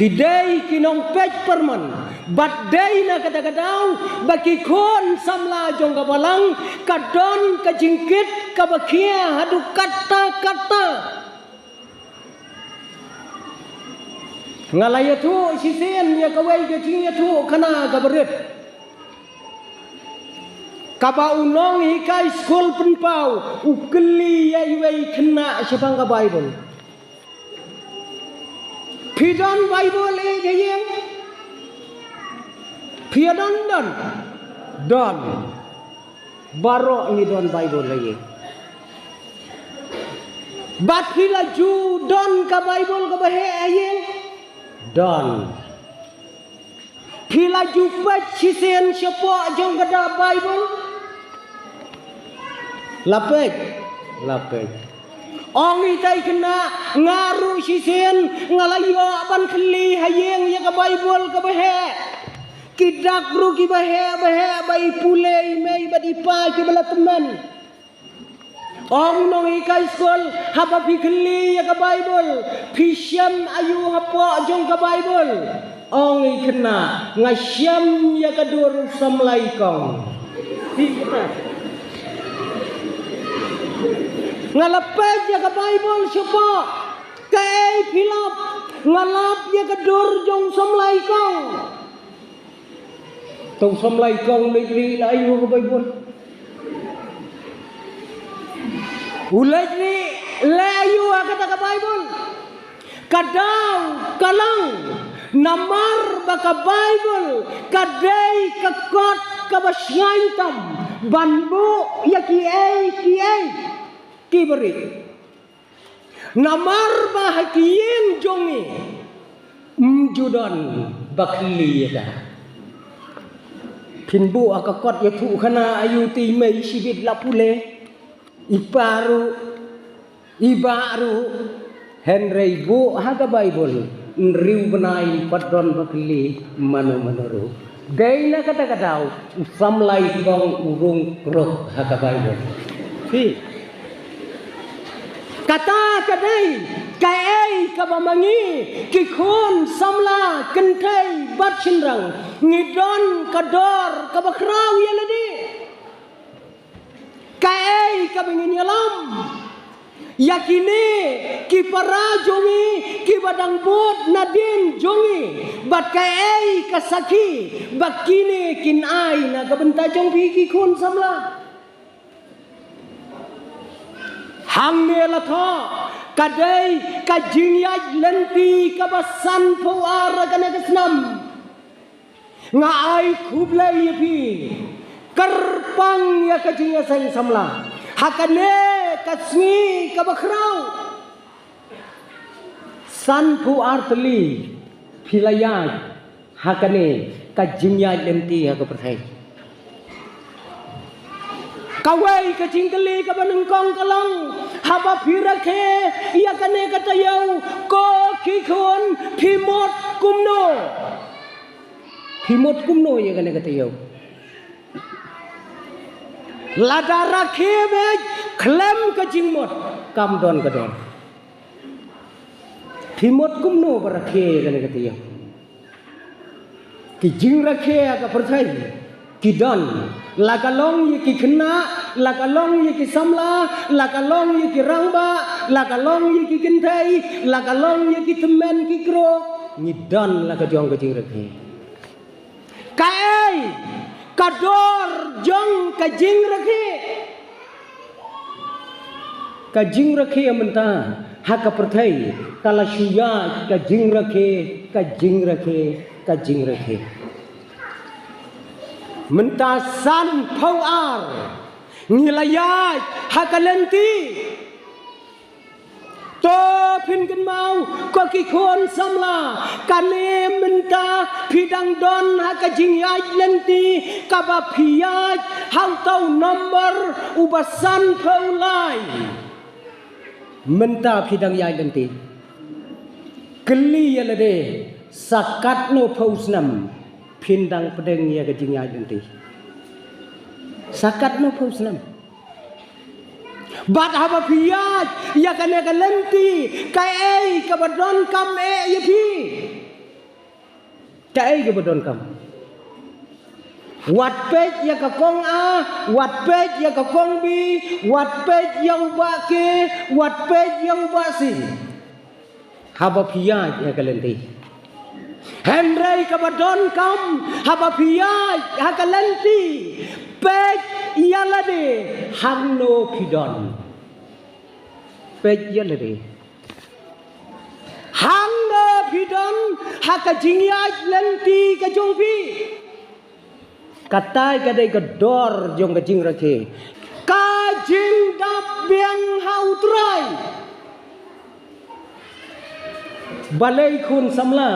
Pidai kinong pej perman, bat day na kadagadaw, baki kon samla jong kabalang, kadon kajingkit kabakia hadu kata-kata. Ngalaya tu sisen ya kawai kajing ya tu kana kabarit. Kaba unong hikai skol penpau, ukeli ya iwai kena sepang ka Bible. Pidon Bible jayeng, pidon don, barok ni don Bible lagi. Bat hila ju don ka Bible ka bahe ayeng, don. Hila ju pat sisen siapa jong kada Bible, lapek. Ong itai kena ngaru sisen ngalayo ban keli hayeng ya ka Bible ka bahe kidak ru ki bahe bai pulei mei badipa ki bala teman ong nong ikai skol haba pi keli ya ka Bible pisyam ayu hapa jong ka Bible ong ikena ngasyam ya ka dur samlai kong ngalapet ya ka Bible siapa kay pilap ngalap ya ka dur jong samlai kong tong samlai kong negeri na ayu ka Bible ulay ni layu kata ka Bible kadaw kalang namar baka Bible kadai kakot kabasyantam banbu ya kiai kiberi namar bahagian jongi mjudan bakli ya pinbu akakot ya tu kana ayu ti mei sibit lapule ibaru henry bu haga Bible riu benai padron bakli manu daina kata-kata samlai kong urung roh haga Bible si kata kadai kai kabamangi kikun samla kentai bat sinrang ngidon kador kabakrau yaladi kai kabingin yalam yakini kipara jongi kibadang bot nadin jongi bat kai kasaki bakini kinai na kabenta jong kikun samla hang mela tho kadai kajingyaj lenti kabasan puara kana kesnam ngai kublai yapi kerpang ya kajingya sang samla hakane kasmi kabakrau san puar teli philayaj hakane kajingyaj lenti hakaperthai kawai kacingkeli kabanengkong kalang haba pirakhe ia kane katayau ko kikon phimot kumno ia kane katayau lada rakhe me klem kacingmot kamdon kadon phimot kumno barakhe kane katayau kijing rakhe ka perthai kidan lakalong yiki kena lakalong yiki samla lakalong yiki rangba lakalong yiki kentai lakalong yiki temen kikro ngidan laka jong kajing rakhe kai kador jong kajing rakhe menta haka perthai kala syuya kajing rakhe mentasan pauar ngilayat hakalenti to pin kan mau ko kikon samla kane menta pidang don hakajingyaj lenti kabapiyaj hautau nomor ubasan paulai menta pidang yaj lenti keli yalade sakat no pausnam pindang pedeng ya kajingnya nanti sakat no pausnam bat haba piyaj ya kane kalenti kai kabadon kam ya pi Cai ke bedon kam. Wat pej ya ka kong a, wat pej ya ka kong bi, wat pej ya uba ke, wat pej ya uba si. Haba pia ya ka lenti. Henry ka bedon kam, haba pia ya ka lenti. Pej ya lade, hangno pidon. Pej ya lade. Hangno pidon, haka jingyaj lenti ka jongpi. Katai kadai kedor jong kajing rake. Kajing dap biang hautrai. Balai kun samla.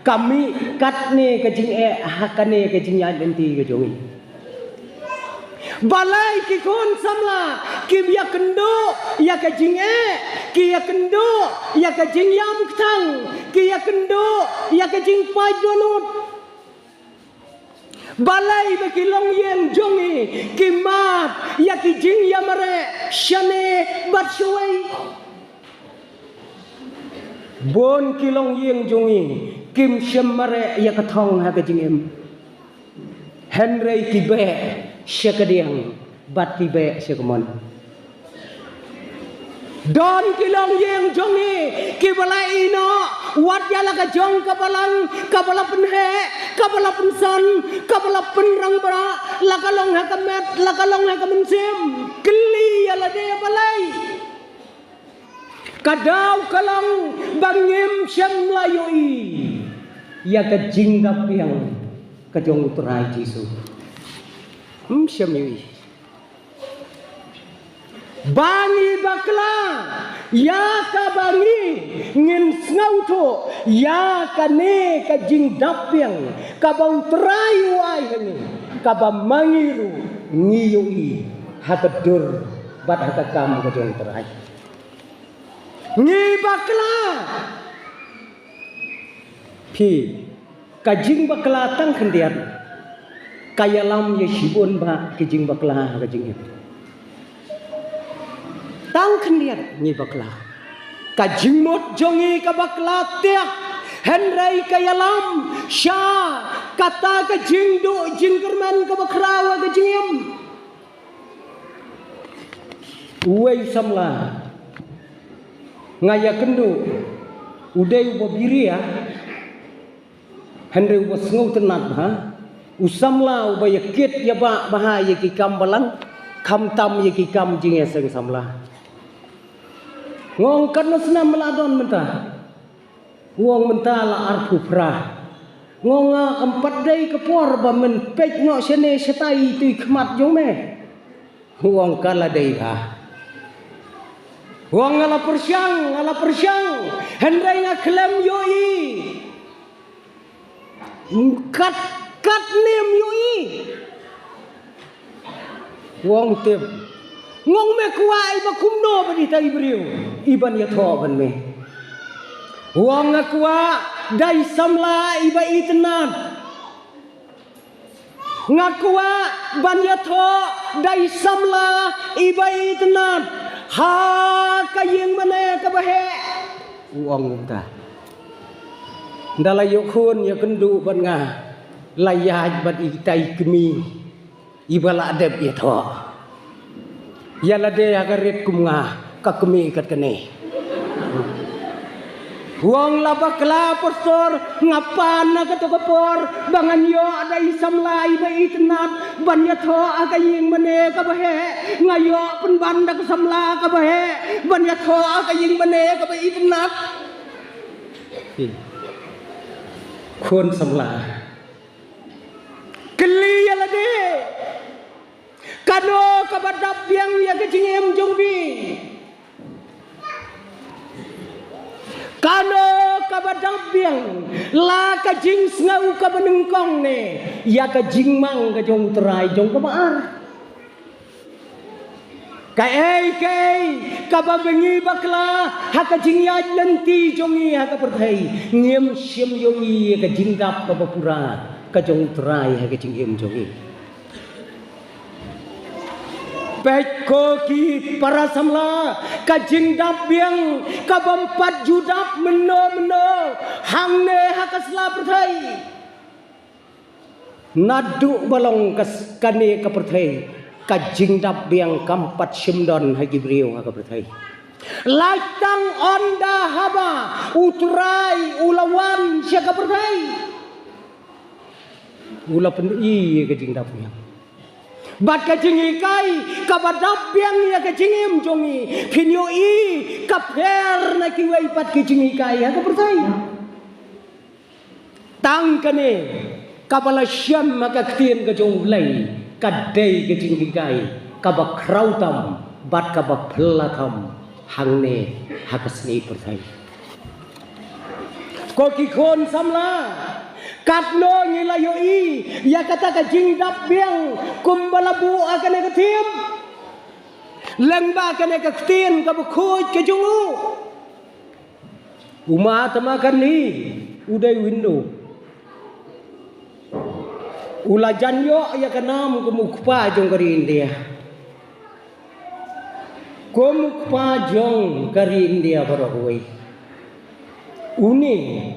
Kami katne kajing hakane kajing ya lenti kajongi. Balai ki kun samla. Kim ya kendo ya kajing ki ya kendo ya kajing yam ktang. Ki ya kendo ya kajing pajonut. Balai baki long yang jongi kimat ya ki jing ya mare shane batshwai bon ki long yang jongi kim shem mare ya ka thong ha ka jing em Henry ki be shakadiang bat ki be shakamon don ki long yang jongi ki balai ino wat ya la ka jong ka bala penhe kabala pensan kabala penrang bara lakalong hakamet lakalong hakamensim keli ala de balai kadau kalang bangim syam layoi ya ka jinggap yang kajong uterai jisu syam yoi bangi bakla ya ka bangi ngin snauto ya ka ne ka jing dapiang ka bau terai wai hani ka ba mangiru ngiyui hakadur bat hakakam ka jong terai ngi bakla pi ka jing bakla tang khendian kaya lam ye shibun ba ka jing bakla ka jing tang khendian ngi bakla ka jingmot jongi ka bakla tiak Henry ka yalam sha kata ka jingdu jingkerman ka bakrawa ka jingim uai samla ngaya kendu udai ubabiri ya Henry ubasngau tenat ha usamla ubayakit ya ba bahaya ki kambalang kamtam ya ki kam jinge seng samla ngong kan senam meladon mentah wong mentah la arpu pra ngong empat dai kepor ba men pej no sene setai tu khmat jong me wong kala dai ha wong ala persyang hendai nga klem yoi kat nem yoi wong tep ngong me kuai ba kumno ba di tai briu iban ya tho ban me wong akwa dai samla iba itnat ngakwa ban ya tho dai samla iba itnat ha kayeng mane ka bahe wong ta ndala yo khun ya kendu ban nga layaj ban itai kemi ibala adep ya tho yala de agarit kumnga kakemi kat kene wong labakla pastor ngapan na katokapor bangan yo ada isam lai ba itnat banya tho akaying mane ka bahe ngayo pen banda ka samla ka bahe banya tho akaying mane ka ba itnat khon samla keli yala de kano kabadap yang ya kecingem jongbi kano kabadap yang la kajing ngau ka benengkong ne ya kajing mang ka jong terai jong ka maar kai ka ba bengi bakla ha kajing ya lenti jongi ha ka perthai ngiem sim yoi ka jingdap ka bapura ka jong terai ha kajing em jongi Pekoki para samla kajing dapiang kabampat judap meno hangne hakasla perthai nadu balong kas kane ka perthai ka jingdap biang kampat simdon hagi brio ka perthai latang onda haba utrai ulawan sia ka perthai ula pen i ka jingdap biang bat ka jingi kai ka badap biang ya ka jingim jongi kinyo i ka per na ki wai pat ki jingi kai ka perthai tang kane kapala syam maka ktien ke jong lay kadai ke jingi kai kaba krautam bat kaba pelatam hangne hakasni perthai ko ki kon samla katno ngilayo i ya kata ka jingdap biang kumbalabu akane ke tim lengba kane ke ktien kaba khoj ke jongu uma tamakan ni udai window ula janyo ya kanam kumukpa jong kari India kumukpa jong kari India barakoi uni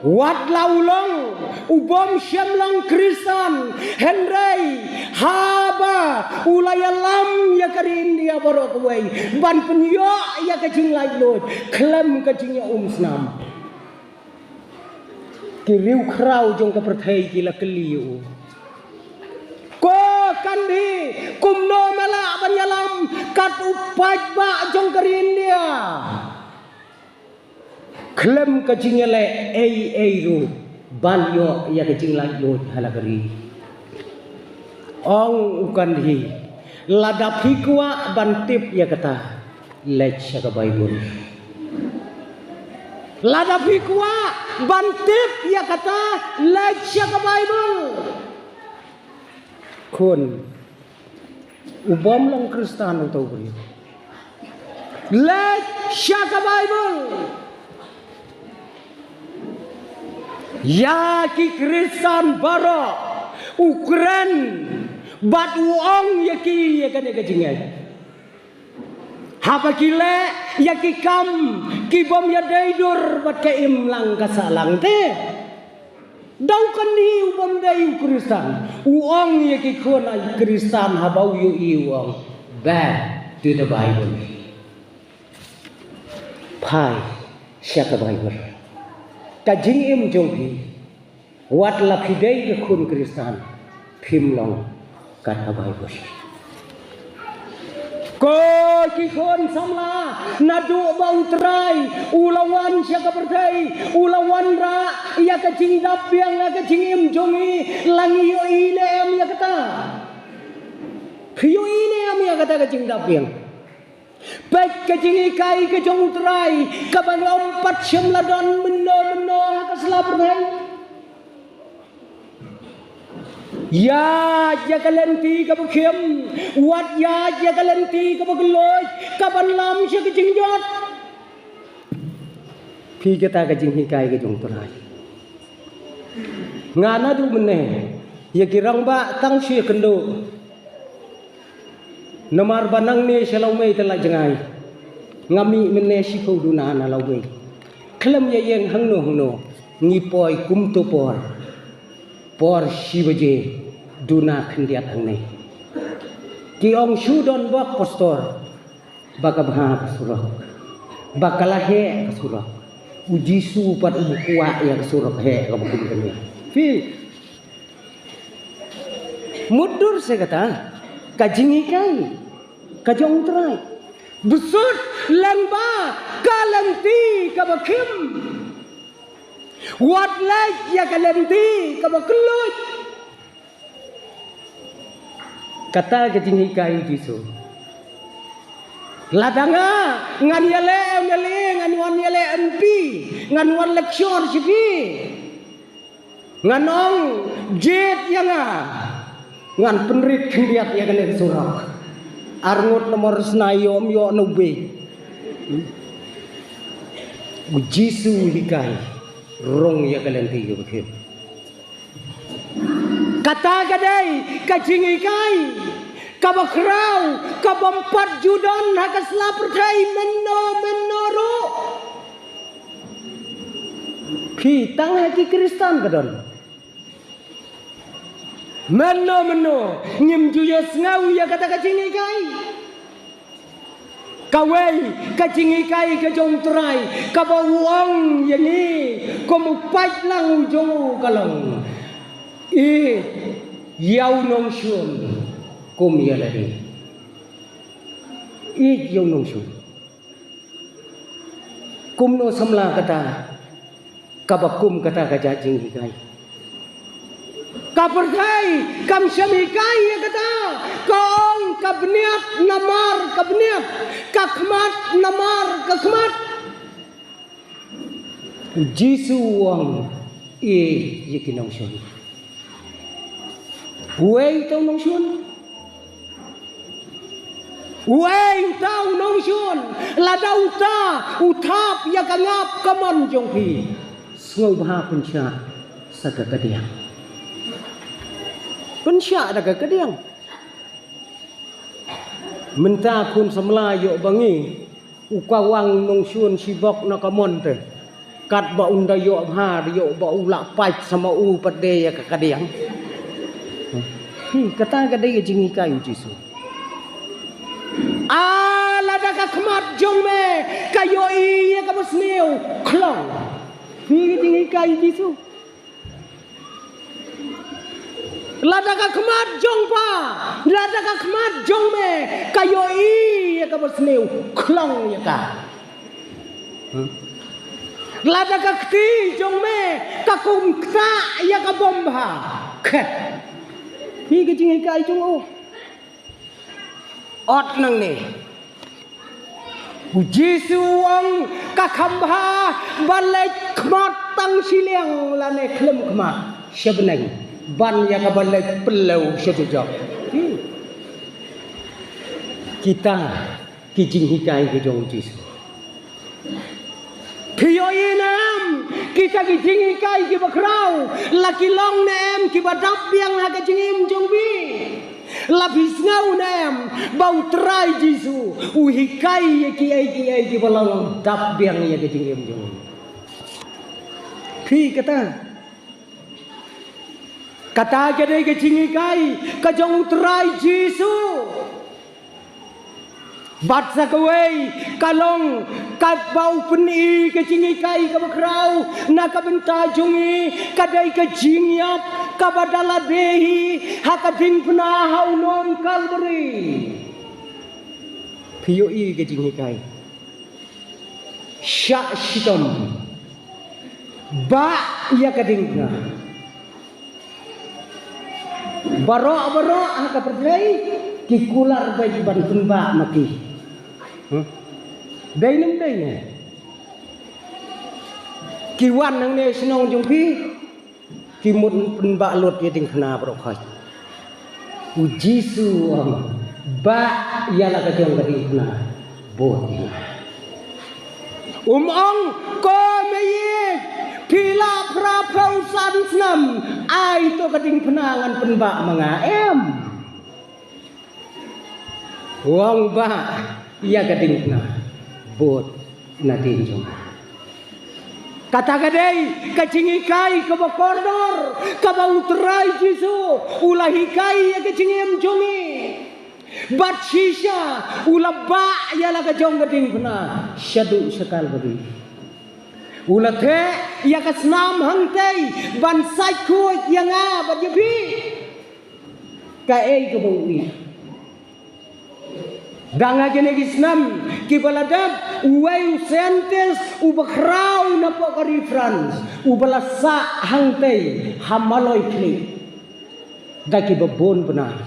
wat laulong ubom syamlang Kristan Henry haba ulayalam ya kari India barakoi ban penyo ya kajing lailot klem kajingnya snam kiriu krau jong ka perthai kila keliu ko kandi kumno mala banyalam kat upaj ba jong karindia klem ka jingele ei ru banyo ya ka jing layo halagari ong ukandi ladap hikwa bantip ya kata lech ka bible ladap hikwa bantip ya kata lecture ke Bible kun ubom lang Kristano tau beri lecture ke Bible ya ki Kristan baro Ukran bat uong ya ki ya kan ya kajingan hapa kile ya ki kam ki bom ya daidur bat ke imlang kasalang te dau kan ni ubom dai Kristan uong ya ki khona Kristan habau yu i uong back to the Bible pai siapa Bible kajing im jonghi wat lapidai ke khun Kristan phimlong kata Bible ko ki khon samla nadu bau trai ulawan sia ka perthai ulawan ra ia ka jing dap yang ka jing im jongi langi yo ile am ya kata khiyo ile am ya kata ka jing dap yang baik ka jing kai ka jong trai ka ban ompat samla don meno ka sela perthai ya jagalenti ka bakhem wat ya jagalenti ka bagloj ka banlam sia ka jingjot phi kita ka jinghi kai ka jong torai ngana du mene ya kirang ba tang sia kendo namar banang ne selau mai tela jangai ngami mene si ko duna na lawe khlem ya yeng hangno ngipoi kum to por sibaje duna khendiat angne ki ong sudon bak pastor bakabha kasurah bakalahe kasurah ujisu pat ubukwa ya kasurah he kabukun kanya fi mudur se kata kajingi kai kajong trai busut lamba kalenti kabakim wat laj ya kalenti kabakulut kata kejingi kai jisu ladanga ngan yale ngan wan yale empi ngan wan lecture sipi ngan ong jet yanga ngan penrit kendiat ya kene surak arngut nomor snayom yo nobe jisu hikai rong ya kalenti yo bekem kata kadai kajingi kai kabakrau kabampat judon hakasla percai menoro ki tang haki Kristan kadon Meno nyim juyo ngau ya kata kacing ikai. Kawai kacing ikai ke jong terai kabawang yang ni komupat lang ujung kalong. Yau nong shun kum ya lagi. Yau nong shun. Kum no samla kata kabakum kata kacing ikai. Kaperkai kam syamikai ya kata kong kabniat namar kabniat kakmat namar kakmat jisu wang yakin nong shun wei tau nong shun wei tau nong shun ladau ta utap ya kangap kaman jong pi ngau bah punsya sagakadiang pensya ada kekediang menta kun semlayo bangi ukawang nong syun sibok nakamon te kat ba unda yo ha yo ba ulak pai sama u pade ya kekediang kata kadai jingi kayu jisu ala da kakmat jong me kayo i ya kabasneu klong jingi kayu jisu lada kakmat jong pa lada kakmat jong me kayo i ya ka bersneu klong ya ka lada kakti jong me kakum kta ya ka bomba khet hi ke jing kai jong o ot nang ni Jisu wang kakambha balai khmat tang sileng lane klem khmat sebenarnya ban yang kabalai pelau sejujak kita kijing hikai ke jong Jisu Piyoi nam kita kijing hikai ke bakrau laki long nam ke badap yang ha kijing jong bi lapis ngau nam bau trai Jisu uhikai ki ai ki balang dap yang ya kijing jong pi kata kedai kecing ikai kajong utrai Jisu bat sakawai kalong kabau peni kecing ikai kabakrau nak benta jungi kadai kecing yap kabadala dehi hakading pena haunom kalberi piyoi kecing ikai syak shitom ba ya kading pena barok haka percaya kikular bagi ban penba maki dai nem dai ne kiwan nang ne senong jong pi kimun penba lot ye ding khna bro khoi Jisu ba yala ka jong ka ding khna bo ong ko meye pila prapau san snam ai to kading penangan penba mengaem wong ba ia kading pena bot nadin jong kata kadai kacingi kai ke bakordor ka bau terai Jisu ulahi kai ya kacingem jongi bat shisha ulaba ya la ka jong kading pena syadu sekal bagi ulathe ya kasnam hangtei ban sai khoi yang a bat yepi ka ei ko bui danga gene gisnam ki baladab uai sentes ubakrau na po ka reference ubalasa hangtei hamaloi kli daki babon benar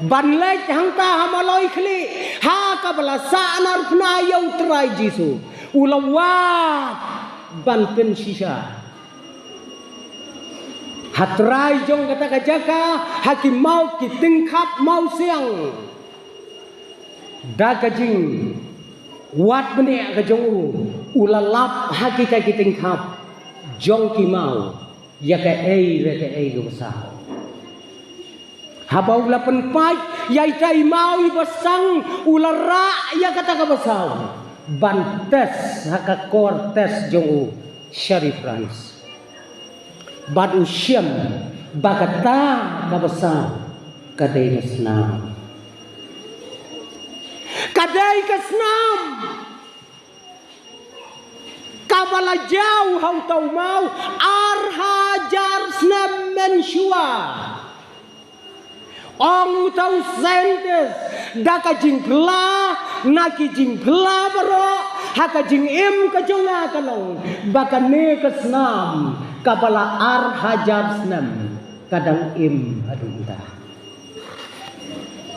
ban lek hangta hamaloi kli ha ka balasa anar pna yau trai Jisu ulawat ban pen sisa hatrai jong kata kajaka hakim mau ki tingkap mau siang da kajing wat bene ka jong ulalap hakika ki tingkap jong ki mau ya ka ei go sa habau la pen pai yai tai mau i basang ulara ya kata ka basau bantes haka kortes jong Sharif Rans bad usiam bagata kabasa kadai kesnam. Kadai kesnam kabala jauh hau tau mau arhajar snam menshua ong tau sentes daka jingkla naki jingkla baro haka jing im kajonga kanong baka ne kesnam kabala arhajar snam kadang im adunta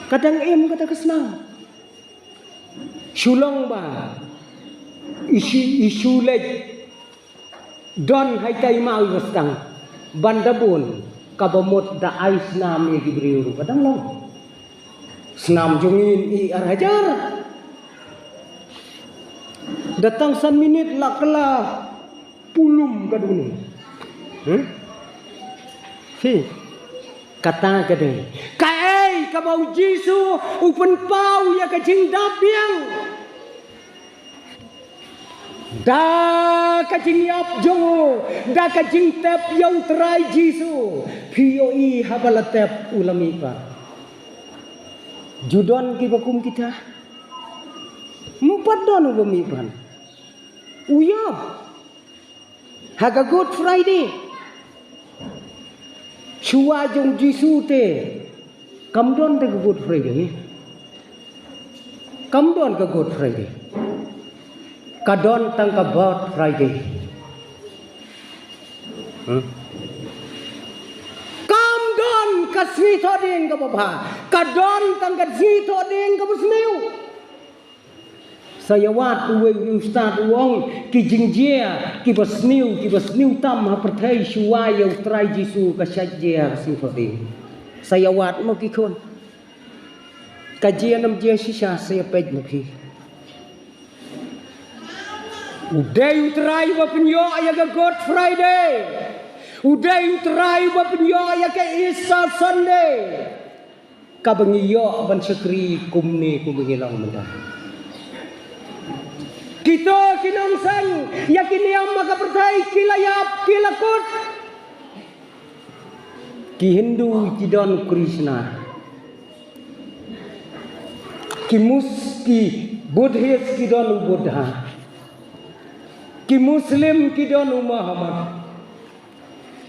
kadang im kata kesnam sulong ba isu lej don hai tai mau wastang bandabun kabamot da ais nam ye gibriu kadang long senam jungin i arhajar datang 1 minit lakla pulum kaduni fi kata kade kai kabau jisu upen pau ya ka jing dabiang da kajing yap jongo da kajing tep yang terai jisu POI habala tep ulami pa judon ki bakum kita 4 don ulami pan uyab haga Good Friday shua jong jisu te kamdon te Good Friday kamdon ke Good Friday kadon tangka Good Friday. Kamdon kasito ding kababa. Kadon tangka sito ding kabusniu. Sayawat uwe ustad uong ki jingjia ki basniu tam ha pertai shuwa yang trai jisu kasajia sito ding. Sayawat mo ki kon. Kajian nam jia sisa saya pej nabi. Uday utrai bapenyo ayaga Good Friday. Uday utrai bapenyo ayaga Easter Sunday. Kabangiyo ban sekri kumni kumengilang menda. Kita kinongsan yakiniam maka pertai kilayap kilakut. Ki Hindu kidon Krishna. Ki Buddhis kidon Buddha. Ki Muslim kidon Muhammad.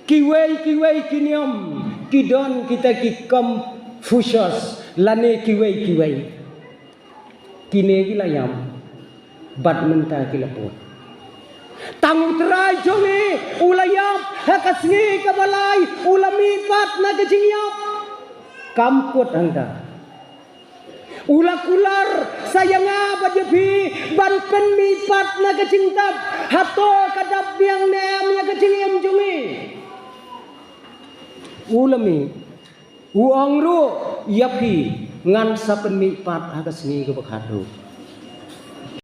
Kiwei kiniam kidon kita ki Confucius lane kiwei kine kilayam badmenta kilapot tang terai jongi ulayap hakasngi kabalai ulami pat na kajingyap kamput anda ula kular sayanga bajepi ban penmi pat na kacingtap hato kadap yang neam ya kacingem jumi ulami uang ru yapi ngan sa penmi pat hakasngi kabakado